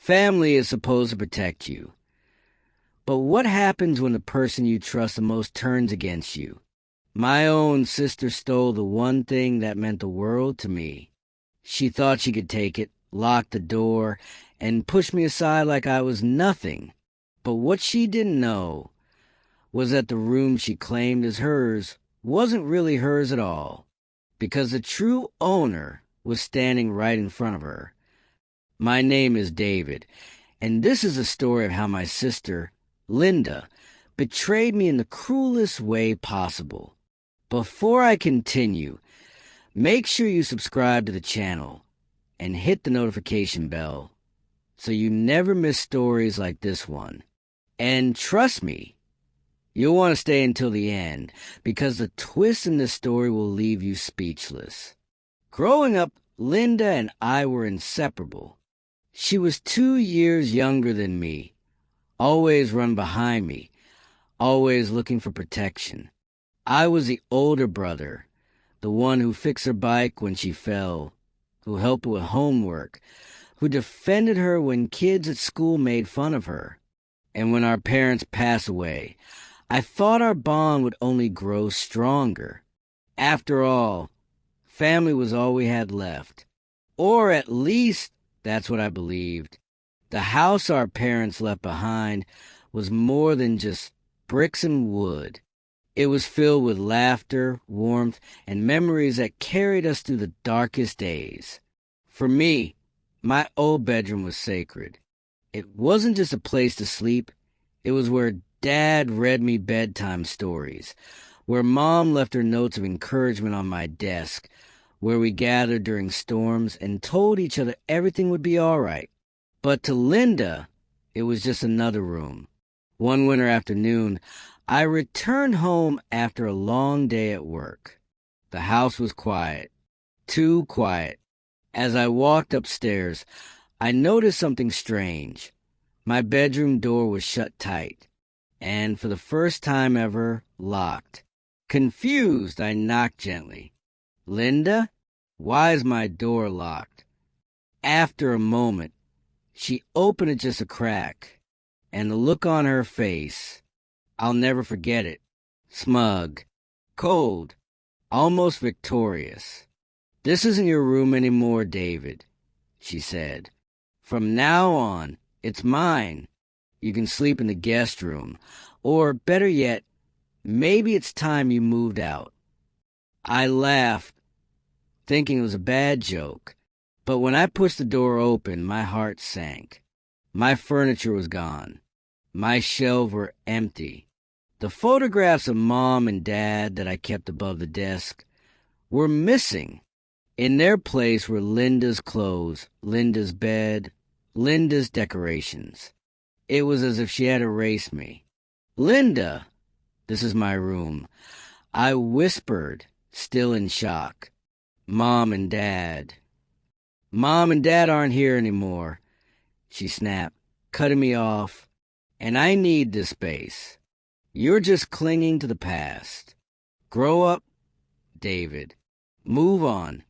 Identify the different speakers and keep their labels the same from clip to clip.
Speaker 1: Family is supposed to protect you. But what happens when the person you trust the most turns against you? My own sister stole the one thing that meant the world to me. She thought she could take it, lock the door, and push me aside like I was nothing. But what she didn't know was that the room she claimed as hers wasn't really hers at all, because the true owner was standing right in front of her. My name is David, and this is a story of how my sister, Linda, betrayed me in the cruelest way possible. Before I continue, make sure you subscribe to the channel and hit the notification bell so you never miss stories like this one. And trust me, you'll want to stay until the end, because the twist in this story will leave you speechless. Growing up, Linda and I were inseparable. She was 2 years younger than me, always run behind me, always looking for protection. I was the older brother, the one who fixed her bike when she fell, who helped with homework, who defended her when kids at school made fun of her. And when our parents passed away, I thought our bond would only grow stronger. After all, family was all we had left. Or at least that's what I believed. The house our parents left behind was more than just bricks and wood. It was filled with laughter, warmth, and memories that carried us through the darkest days. For me, my old bedroom was sacred. It wasn't just a place to sleep. It was where Dad read me bedtime stories, where Mom left her notes of encouragement on my desk, where we gathered during storms and told each other everything would be all right. But to Linda, it was just another room. One winter afternoon, I returned home after a long day at work. The house was quiet, too quiet. As I walked upstairs, I noticed something strange. My bedroom door was shut tight, and for the first time ever, locked. Confused, I knocked gently. "Linda, why is my door locked?" After a moment, she opened it just a crack, and the look on her face, I'll never forget it. Smug, cold, almost victorious. "This isn't your room anymore, David," she said. "From now on, it's mine. You can sleep in the guest room. Or, better yet, maybe it's time you moved out." I laughed, thinking it was a bad joke. But when I pushed the door open, my heart sank. My furniture was gone. My shelves were empty. The photographs of Mom and Dad that I kept above the desk were missing. In their place were Linda's clothes, Linda's bed, Linda's decorations. It was as if she had erased me. "Linda, this is my room," I whispered, still in shock. Mom and Dad aren't here anymore," she snapped, cutting me off. "And I need this space. You're just clinging to the past. Grow up, David. Move on."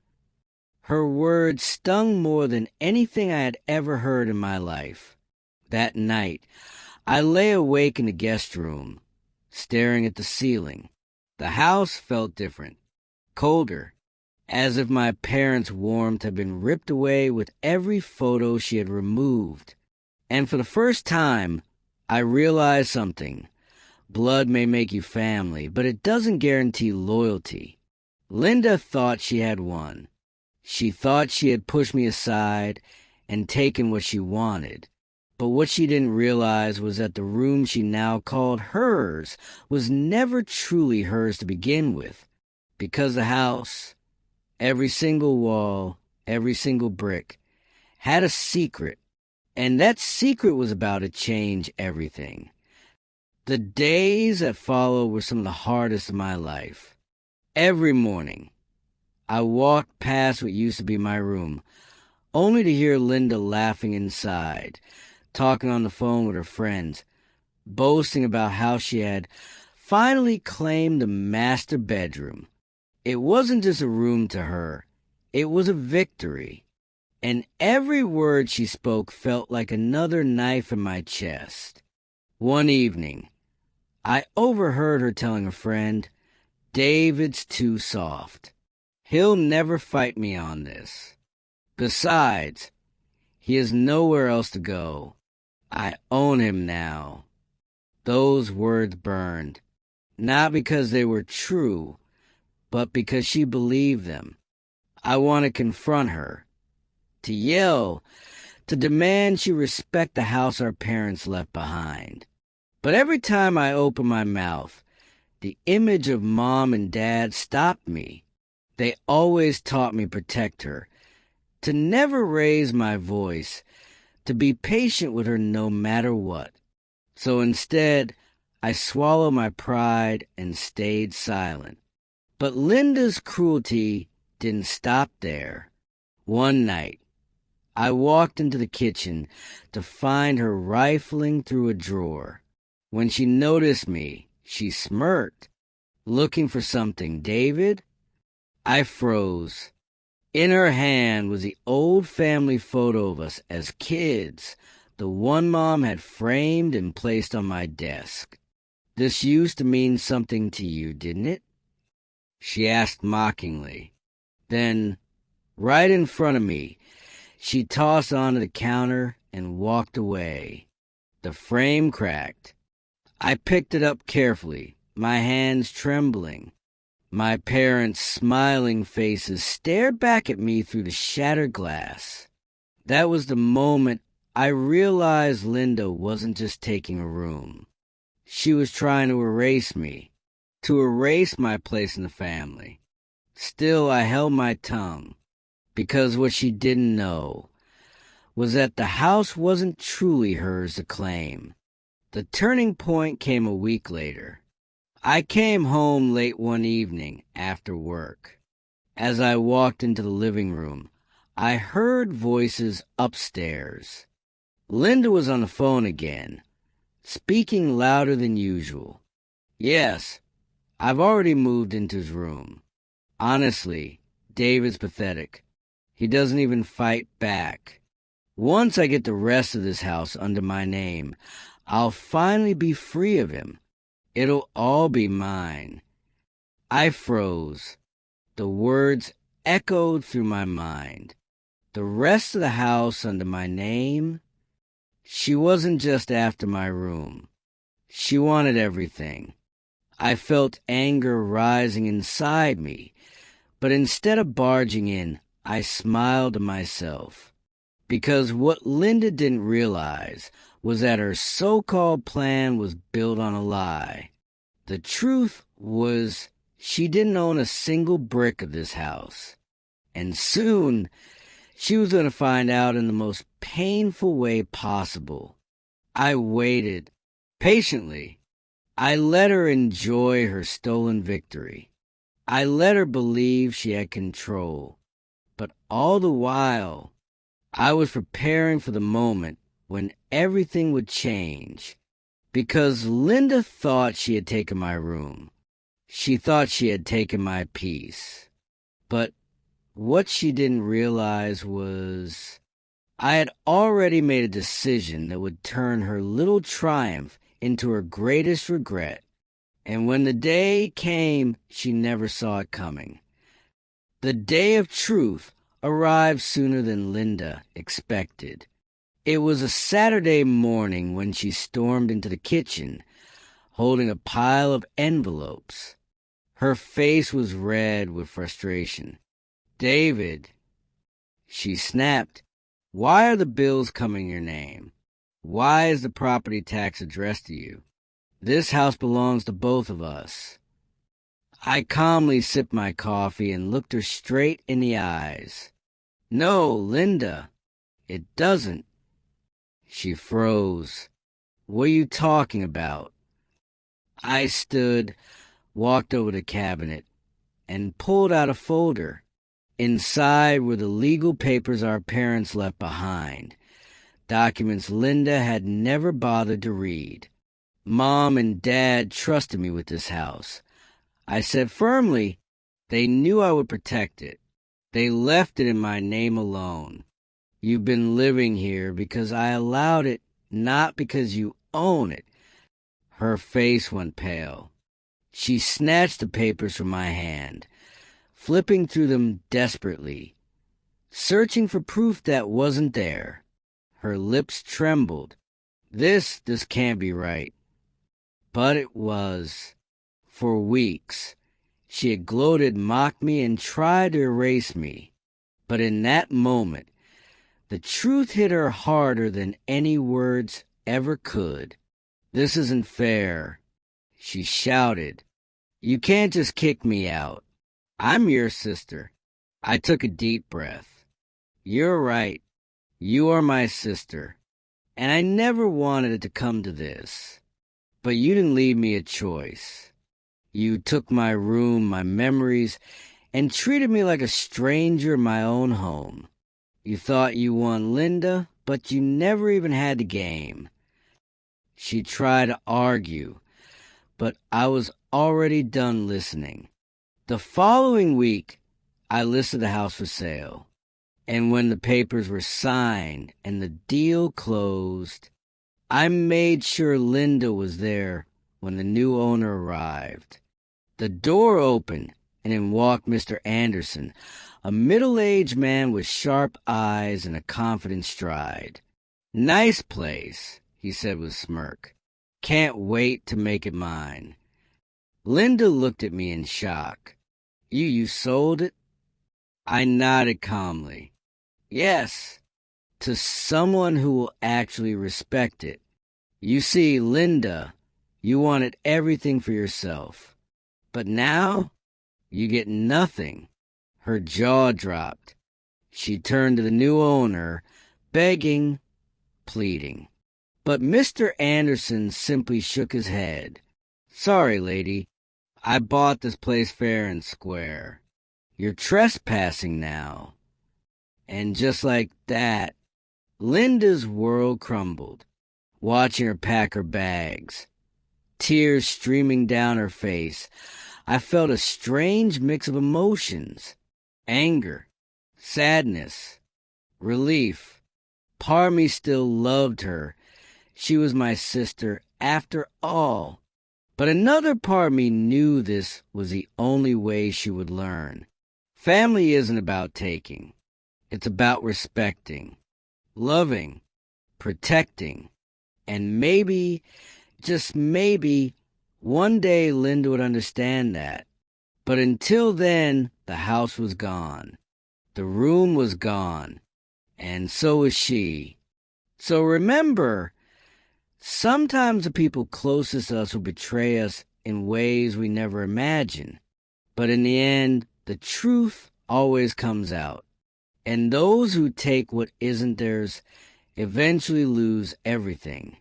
Speaker 1: Her words stung more than anything I had ever heard in my life. That night, I lay awake in the guest room, staring at the ceiling. The house felt different, colder, as if my parents' warmth had been ripped away with every photo she had removed. And for the first time, I realized something. Blood may make you family, but it doesn't guarantee loyalty. Linda thought she had won. She thought she had pushed me aside and taken what she wanted. But what she didn't realize was that the room she now called hers was never truly hers to begin with. Because the house, every single wall, every single brick, had a secret. And that secret was about to change everything. The days that followed were some of the hardest of my life. Every morning, I walked past what used to be my room, only to hear Linda laughing inside, talking on the phone with her friends, boasting about how she had finally claimed the master bedroom. It wasn't just a room to her. It was a victory. and every word she spoke felt like another knife in my chest. One evening, I overheard her telling a friend, "David's too soft. He'll never fight me on this. Besides, he has nowhere else to go. I own him now." Those words burned, not because they were true, but because she believed them. I want to confront her, to yell, to demand she respect the house our parents left behind. But every time I opened my mouth, the image of Mom and Dad stopped me. They always taught me to protect her, to never raise my voice, to be patient with her no matter what. So instead, I swallowed my pride and stayed silent. But Linda's cruelty didn't stop there. One night, I walked into the kitchen to find her rifling through a drawer. When she noticed me, she smirked. "Looking for something, David?" I froze. In her hand was the old family photo of us as kids, the one Mom had framed and placed on my desk. "This used to mean something to you, didn't it?" she asked mockingly. Then, right in front of me, she tossed onto the counter and walked away. The frame cracked. I picked it up carefully, my hands trembling. My parents' smiling faces stared back at me through the shattered glass. That was the moment I realized Linda wasn't just taking a room. She was trying to erase me, to erase my place in the family. Still, I held my tongue, because what she didn't know was that the house wasn't truly hers to claim. The turning point came a week later. I came home late one evening after work. As I walked into the living room, I heard voices upstairs. Linda was on the phone again, speaking louder than usual. "Yes, I've already moved into his room. Honestly, David's pathetic. He doesn't even fight back. Once I get the rest of this house under my name, I'll finally be free of him. It'll all be mine." I froze. The words echoed through my mind. The rest of the house under my name? She wasn't just after my room. She wanted everything. I felt anger rising inside me, but instead of barging in, I smiled to myself. Because what Linda didn't realize was that her so-called plan was built on a lie. The truth was she didn't own a single brick of this house. And soon, she was going to find out in the most painful way possible. I waited patiently. I let her enjoy her stolen victory. I let her believe she had control. But all the while, I was preparing for the moment when everything would change. Because Linda thought she had taken my room. She thought she had taken my peace. But what she didn't realize was I had already made a decision that would turn her little triumph into her greatest regret. And when the day came, she never saw it coming. The day of truth arrived sooner than Linda expected. It was a Saturday morning when she stormed into the kitchen, holding a pile of envelopes. Her face was red with frustration. "David," she snapped, "why are the bills coming in your name? Why is the property tax addressed to you? This house belongs to both of us." I calmly sipped my coffee and looked her straight in the eyes. "No, Linda, it doesn't." She froze. "What are you talking about?" I stood, walked over to the cabinet, and pulled out a folder. Inside were the legal papers our parents left behind, documents Linda had never bothered to read. Mom and Dad trusted me with this house. I said firmly, they knew I would protect it. They left it in my name alone. You've been living here because I allowed it, not because you own it." Her face went pale. She snatched the papers from my hand, flipping through them desperately, searching for proof that wasn't there. Her lips trembled. This can't be right. But it was. For weeks, she had gloated, mocked me, and tried to erase me. But in that moment, the truth hit her harder than any words ever could. "This isn't fair," she shouted. "You can't just kick me out. I'm your sister." I took a deep breath. "You're right. You are my sister. And I never wanted it to come to this. But you didn't leave me a choice. You took my room, my memories, and treated me like a stranger in my own home. You thought you won Linda, but you never even had the game." She tried to argue, but I was already done listening. The following week, I listed the house for sale. And when the papers were signed and the deal closed, I made sure Linda was there when the new owner arrived. The door opened, and in walked Mr. Anderson, a middle-aged man with sharp eyes and a confident stride. "Nice place," he said with a smirk. "Can't wait to make it mine." Linda looked at me in shock. You sold it?" I nodded calmly. "Yes, to someone who will actually respect it. You see, Linda, you wanted everything for yourself. But now, you get nothing." Her jaw dropped. She turned to the new owner, begging, pleading. But Mr. Anderson simply shook his head. "Sorry, lady. I bought this place fair and square. You're trespassing now." And just like that, Linda's world crumbled, watching her pack her bags, tears streaming down her face. I felt a strange mix of emotions: anger, sadness, relief. Part of me still loved her. She was my sister after all. But another part of me knew this was the only way she would learn. Family isn't about taking. It's about respecting, loving, protecting. And maybe, just maybe, one day Linda would understand that. But until then, the house was gone. The room was gone. And so was she. So remember, sometimes the people closest to us will betray us in ways we never imagined. But in the end, the truth always comes out. And those who take what isn't theirs eventually lose everything.